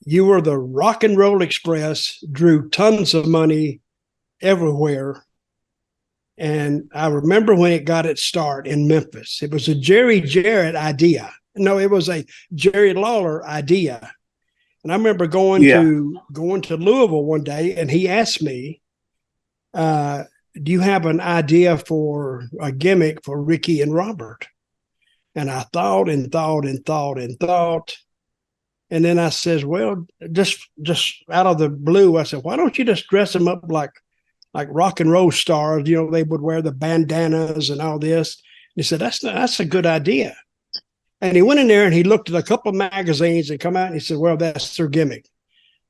you were the Rock and Roll Express, drew tons of money everywhere. And I remember when it got its start in Memphis. It was a Jerry Jarrett idea. No, it was a Jerry Lawler idea. And I remember going to Louisville one day, and he asked me, do you have an idea for a gimmick for Ricky and Robert? And I thought and thought and thought and thought. And then I says, well, just out of the blue, I said, why don't you just dress them up like rock and roll stars? You know, they would wear the bandanas and all this. He said, that's a good idea. And he went in there and he looked at a couple of magazines and come out and he said, well, that's their gimmick.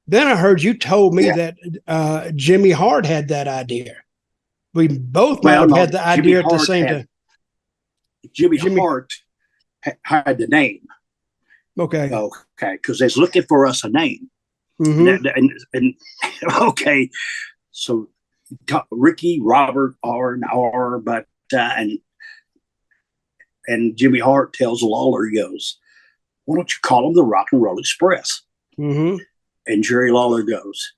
Then I heard you told me that Jimmy Hart had that idea. We both had the idea at the same time. Jimmy Hart had the name. Okay. Because they're looking for us a name. Mm-hmm. And okay. So Ricky, Robert, R, but and Jimmy Hart tells Lawler, he goes, why don't you call them the Rock and Roll Express? Mm-hmm. And Jerry Lawler goes,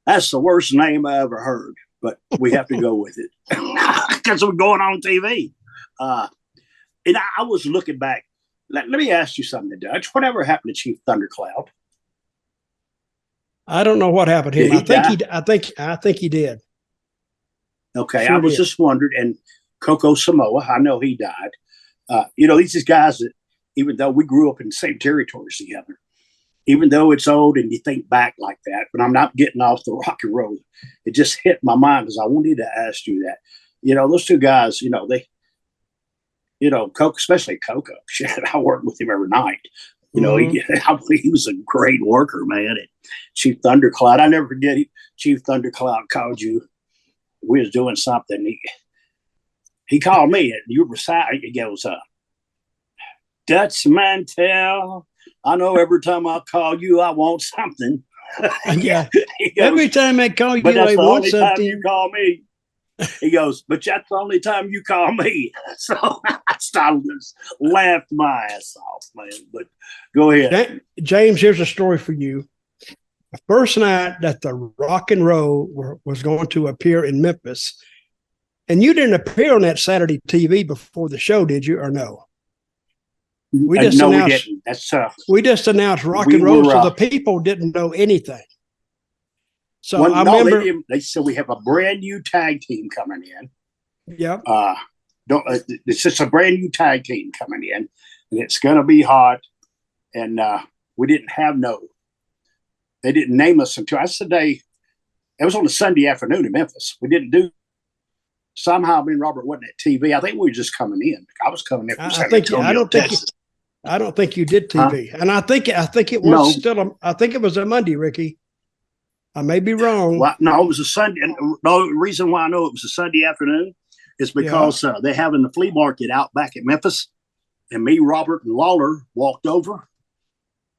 that's the worst name I ever heard, but we have to go with it because we're going on TV. And I was looking back. Let me ask you something, Dutch. Whatever happened to Chief Thundercloud? I don't know what happened to him. I think he did. Okay, sure I was just wondering. And Coco Samoa, I know he died. These guys that, even though we grew up in the same territories together, even though it's old and you think back like that, but I'm not getting off the rock and roll. It just hit my mind because I wanted to ask you that. Those two guys, Coco, especially Coco. Shit, I worked with him every night. He was a great worker, man. And Chief Thundercloud, I never forget. Chief Thundercloud called you. We was doing something. He called me. And you were he goes, Dutch Mantell. I know every time I call you, I want something. Yeah. Goes, every time I call you, but that's I the want only something. time you call me. He goes, but that's the only time you call me. So I started just laughed my ass off, man. But go ahead. James, here's a story for you. The first night that the Rock and Roll was going to appear in Memphis, and you didn't appear on that Saturday TV before the show, did you, or no? We didn't. That's we just announced Rock and Roll, so the people didn't know anything. So I remember they said we have a brand new tag team coming in. Yeah. It's just a brand new tag team coming in, and it's going to be hot. And we didn't have they didn't name us until that's the day. It was on a Sunday afternoon in Memphis. We didn't do. Somehow, me and Robert wasn't at TV. I think we were just coming in. I was coming in. I don't think you did TV, and I think it was still. I think it was a Monday, Ricky. I may be wrong. Well, no, it was a Sunday. And the reason why I know it was a Sunday afternoon is because they having the flea market out back at Memphis, and me, Robert, and Lawler walked over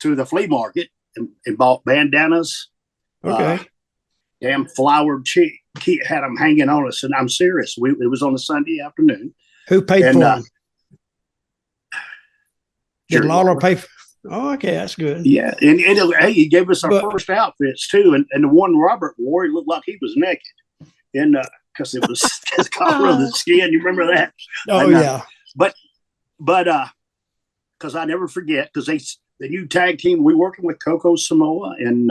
to the flea market and bought bandanas. Okay. Damn flowered cheek had them hanging on us, and I'm serious. It was on a Sunday afternoon. Who paid for them? Did Lawler pay for? Oh, okay, that's good. Yeah, and he gave us our first outfits too, and the one Robert wore, he looked like he was naked, and because it was his color of the skin. You remember that? Oh, yeah. But because I never forget, because the new tag team we working with Coco Samoa and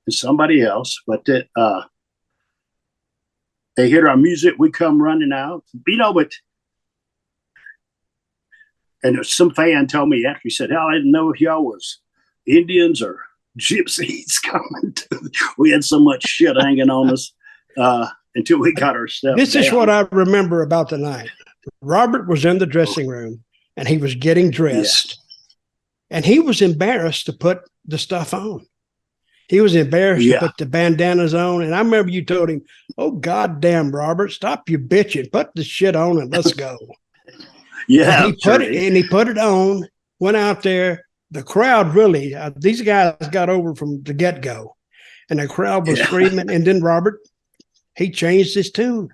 somebody else, but they hear our music, we come running out, but. And some fan told me after, he said, hell, I didn't know if y'all was Indians or gypsies coming. We had so much shit hanging on us until we got our stuff This down. is what I remember about the night. Robert was in the dressing room, and he was getting dressed. Yeah. And he was embarrassed to put the stuff on. He was embarrassed to put the bandanas on. And I remember you told him, oh, goddamn, Robert, stop your bitching. Put the shit on and let's go. Yeah, and he put it on, went out there. The crowd really, these guys got over from the get-go, and the crowd was screaming. And then Robert, he changed his tune.